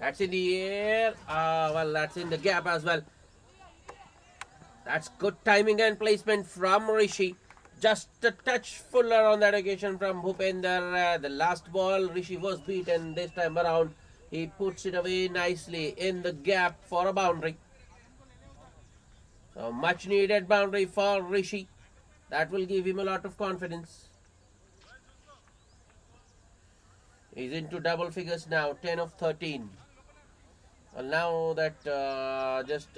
That's in the air. Well, that's in the gap as well. That's good timing and placement from Rishi. Just a touch fuller on that occasion from Bhupender. The last ball, Rishi was beaten. This time around, he puts it away nicely in the gap for a boundary. So much needed boundary for Rishi. That will give him a lot of confidence. He's into double figures now, 10 of 13. And now that just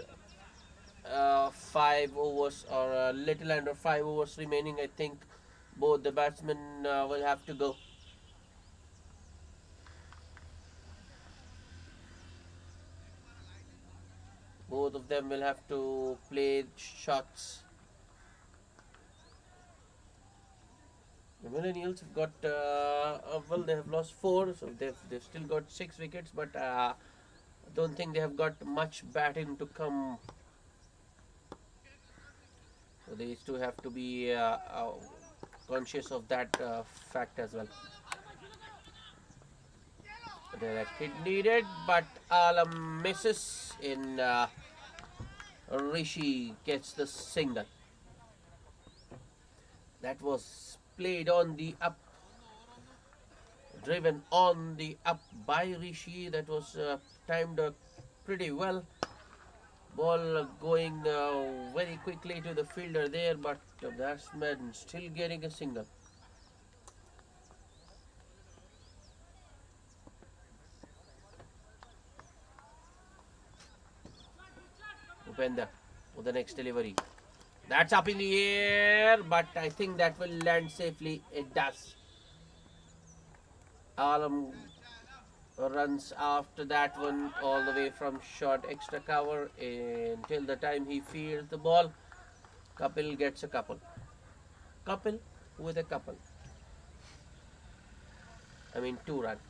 5 overs or a little under 5 overs remaining, I think both the batsmen will have to go. Both of them will have to play shots. The Millennials have got well, they have lost 4, so they've still got 6 wickets, but I don't think they have got much batting to come. So these two have to be conscious of that fact as well. Direct hit needed, but Alam misses in. Rishi gets the single. That was played on the up, driven on the up by Rishi. That was timed pretty well. Ball going very quickly to the fielder there, but the batsman still getting a single. Upenda with the next delivery. That's up in the air, but I think that will land safely. It does. Alam runs after that one all the way from short extra cover until the time he fields the ball. Kapil gets a couple. Kapil with a couple. I mean 2 runs.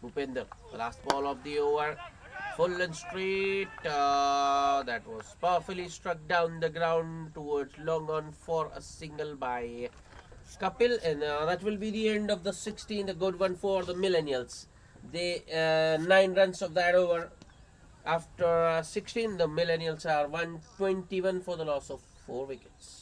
Bhupender, last ball of the over, full and straight. That was powerfully struck down the ground towards long on for a single by Kapil, and that will be the end of the 16th. A good one for the Millennials. They 9 runs of that over. After 16, the Millennials are 121 for the loss of 4 wickets.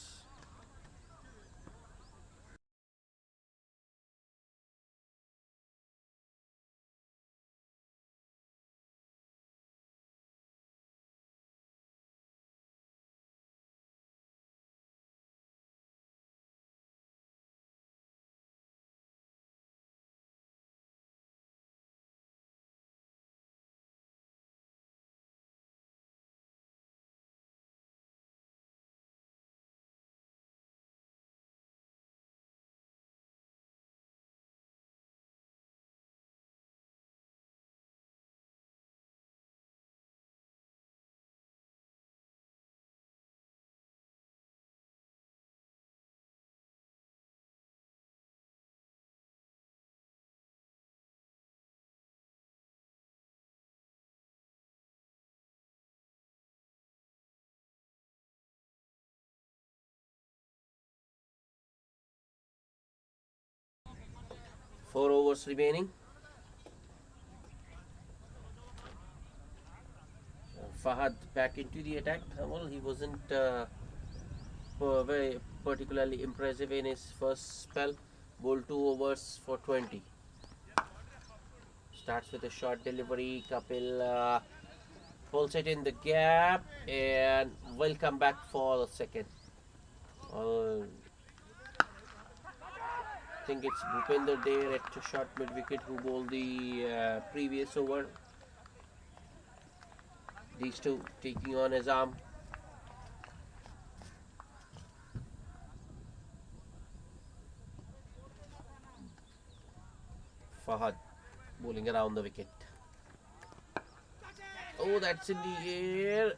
Four overs remaining. Fahad back into the attack. Well, he wasn't very particularly impressive in his first spell. Bowled 2 overs for 20. Starts with a short delivery. Kapil pulls it in the gap and will come back for the second. I think it's Bhupender there at a short mid wicket who bowled the previous over. These two taking on his arm. Fahad bowling around the wicket. Oh, that's in the air.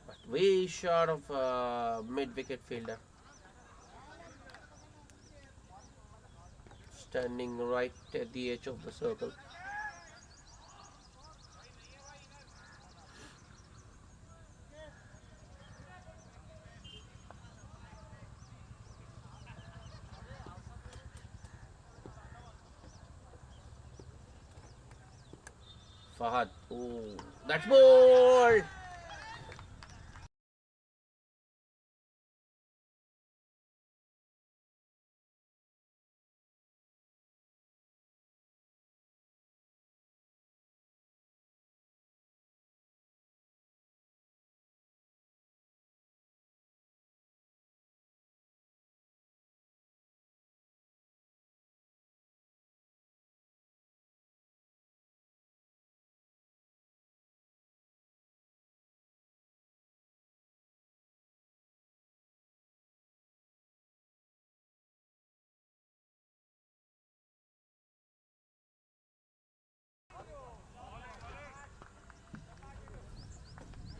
But way short of mid-wicket fielder. Standing right at the edge of the circle. Fahad. Oh, that's ball.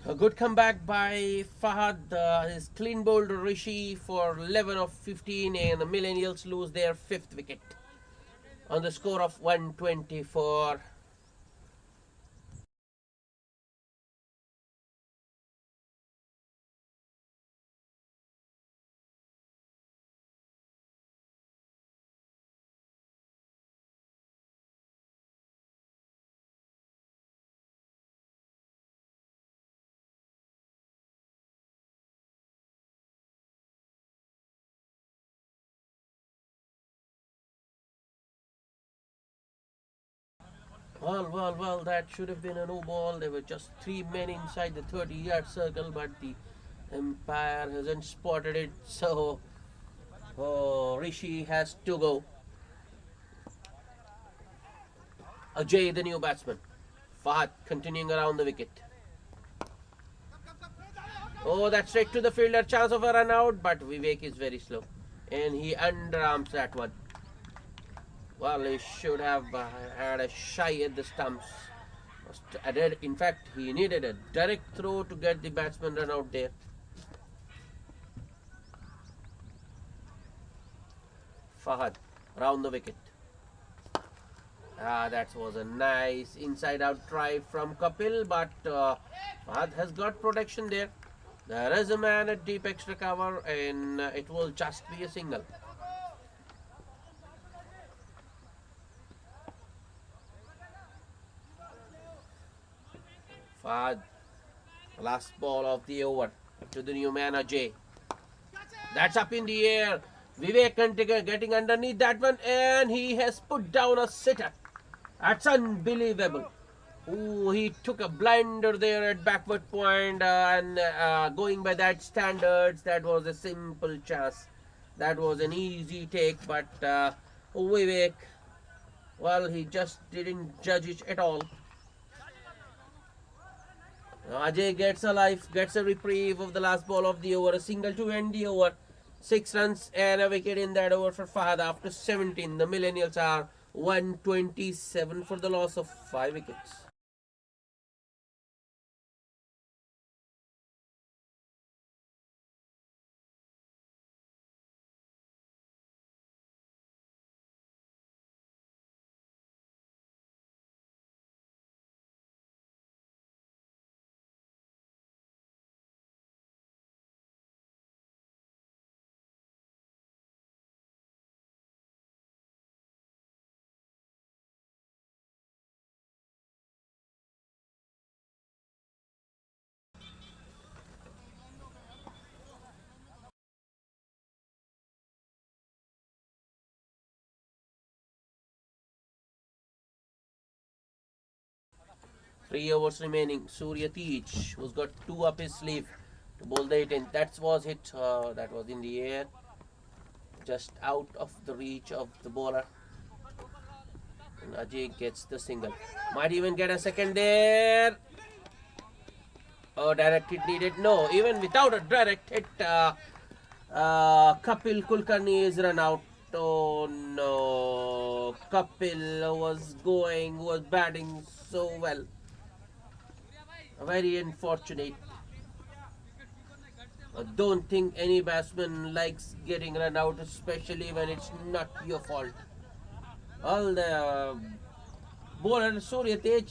A good comeback by Fahad. His clean bowled Rishi for 11 of 15, and the Millennials lose their fifth wicket on the score of 124. Well, that should have been a no ball. There were just 3 men inside the 30-yard circle, but the umpire hasn't spotted it, so Rishi has to go. Ajay, the new batsman. Fahad continuing around the wicket. Oh, that's straight to the fielder. Chance of a run out, but Vivek is very slow. And he underarms that one. Well, he should have had a shy at the stumps. In fact, he needed a direct throw to get the batsman run out there. Fahad round the wicket. That was a nice inside-out try from Kapil, but Fahad has got protection there. There is a man at deep extra cover, and it will just be a single. Fahad, last ball of the over to the new man Ajay. That's up in the air. Vivek getting underneath that one, and he has put down a sitter. That's unbelievable. Ooh, he took a blinder there at backward point, and going by that standards, that was a simple chance. That was an easy take, but Vivek, well, he just didn't judge it at all. Ajay gets a life, gets a reprieve of the last ball of the over, a single to end the over. 6 runs and a wicket in that over for Fahad after 17. The Millennials are 127 for the loss of 5 wickets. 3 overs remaining. Surya Tej, who's got 2 up his sleeve to bowl the 18th. That was hit. That was in the air, just out of the reach of the bowler. And Ajay gets the single. Might even get a second there. Oh, direct hit needed. No, even without a direct hit, Kapil Kulkarni is run out. Oh no, Kapil was batting so well. Very unfortunate. I don't think any batsman likes getting run out, especially when it's not your fault. All the bowler Surya Tej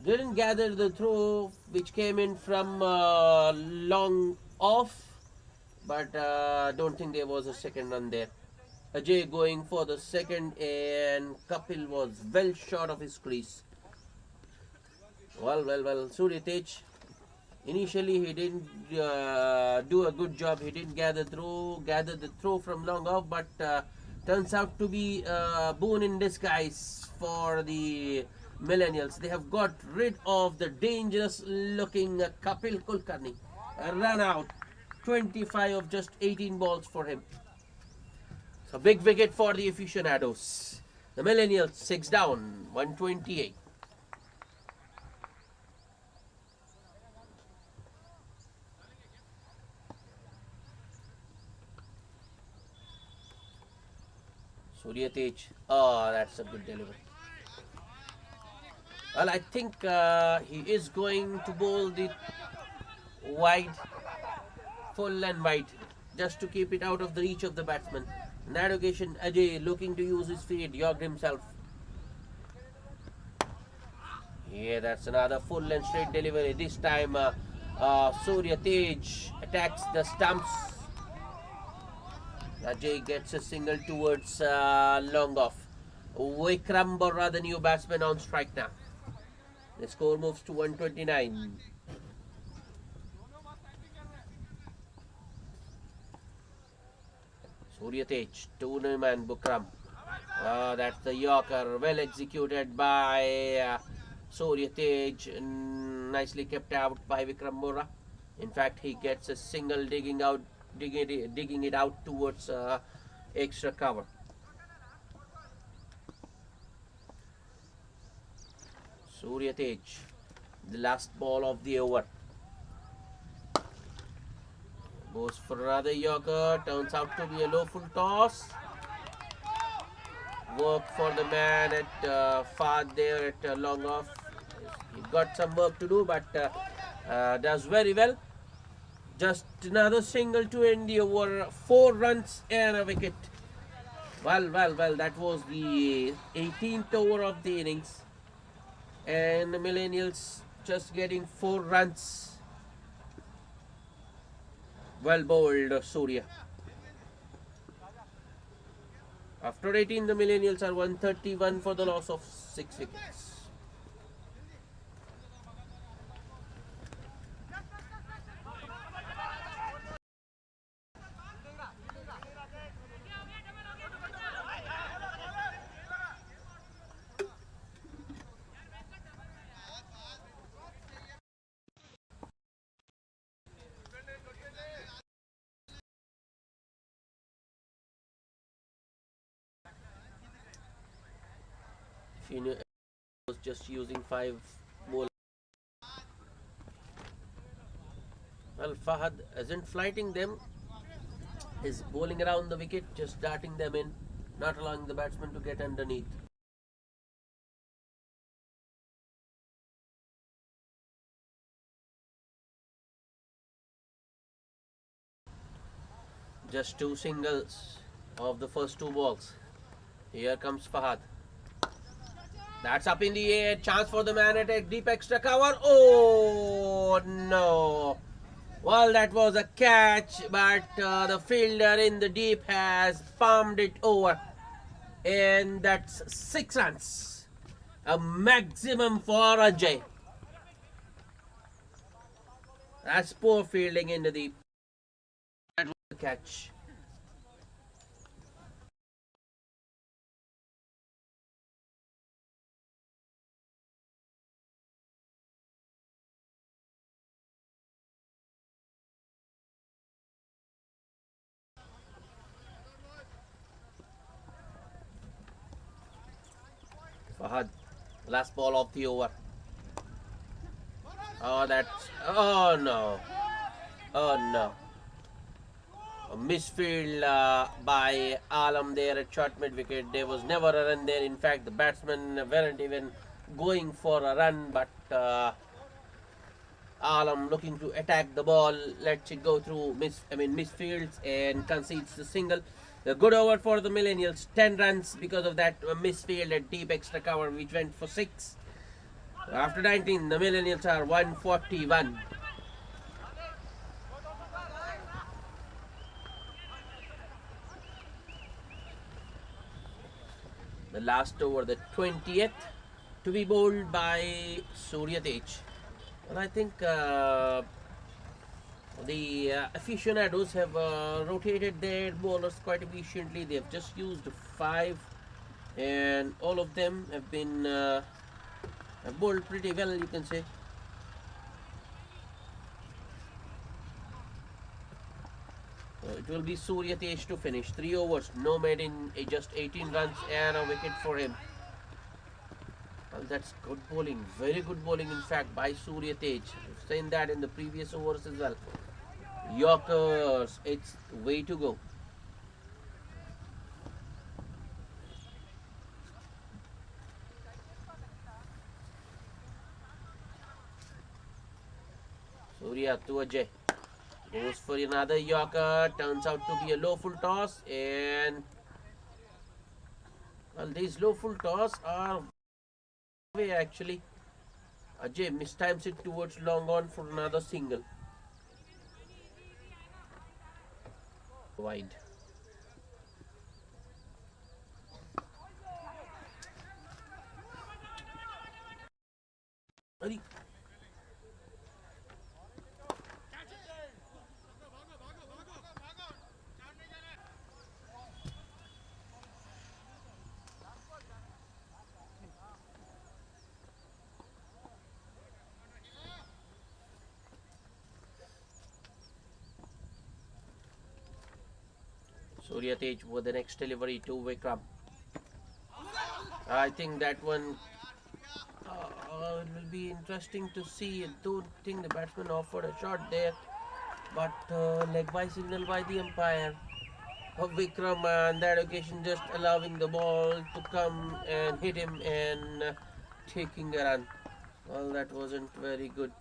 didn't gather the throw which came in from long off, but don't think there was a second run there. Ajay going for the second, and Kapil was well short of his crease. Well, Surya Tej, initially he didn't do a good job. He didn't gather the throw from long off, but turns out to be a boon in disguise for the Millennials. They have got rid of the dangerous looking Kapil Kulkarni. Run out 25 of just 18 balls for him. So big wicket for the Aficionados. The Millennials 6 down, 128. Surya Tej. Oh, that's a good delivery. Well, I think he is going to bowl the wide, full and wide, just to keep it out of the reach of the batsman. On that occasion, Ajay looking to use his feet, yogged himself. Yeah, that's another full and straight delivery. This time, Surya Tej attacks the stumps. Ajay gets a single towards long off. Vikram Bora, the new batsman, on strike now. The score moves to 129. Surya Tej, two-man Bukram. That's the Yorker, well executed by Surya Tej, nicely kept out by Vikram Bora. In fact, he gets a single digging it out towards extra cover. Surya Tej, the last ball of the over. Goes for another Yorker, turns out to be a low full toss. Work for the man at Fahad there at long off. He got some work to do, but does very well. Just another single to end the over. 4 runs and a wicket. Well, that was the 18th over of the innings. And the Millennials just getting 4 runs. Well bowled, Surya. After 18, the Millennials are 131 for the loss of 6 wickets. Was just using 5 bowlers. Well, Fahad isn't flighting them. He's bowling around the wicket, just darting them in, not allowing the batsman to get underneath. Just 2 singles of the first 2 balls. Here comes Fahad. That's up in the air. Chance for the man at a deep extra cover. Oh no. Well, that was a catch, but the fielder in the deep has palmed it over. And that's 6 runs. A maximum for Ajay. That's poor fielding in the deep. That was the catch. Ahad, last ball of the over. Oh, that's. Oh no. Oh no. A misfield by Alam there at short mid wicket. There was never a run there. In fact, the batsmen weren't even going for a run, but Alam looking to attack the ball, lets it go through misfields and concedes the single. A good over for the Millennials. 10 runs because of that misfield at deep extra cover, which went for 6. After 19, the Millennials are 141. The last over, the 20th, to be bowled by Surya Tej. Well, I think the aficionados have rotated their bowlers quite efficiently. They have just used 5, and all of them have been bowled pretty well, you can say. So it will be Surya Tej to finish. 3 overs, no made in just 18 runs and a wicket for him. Well, that's good bowling, very good bowling in fact by Surya Tej. We've seen that in the previous overs as well. Yorkers, it's way to go. Surya to Ajay. Goes for another Yorker. Turns out to be a low full toss. And well, these low full toss are way actually. Ajay mistimes it towards long on for another single. Wide. Surya Tej with the next delivery to Vikram. I think that one it will be interesting to see. I don't think the batsman offered a shot there, but leg by signal by the umpire. Vikram on that occasion just allowing the ball to come and hit him and taking a run. Well, that wasn't very good.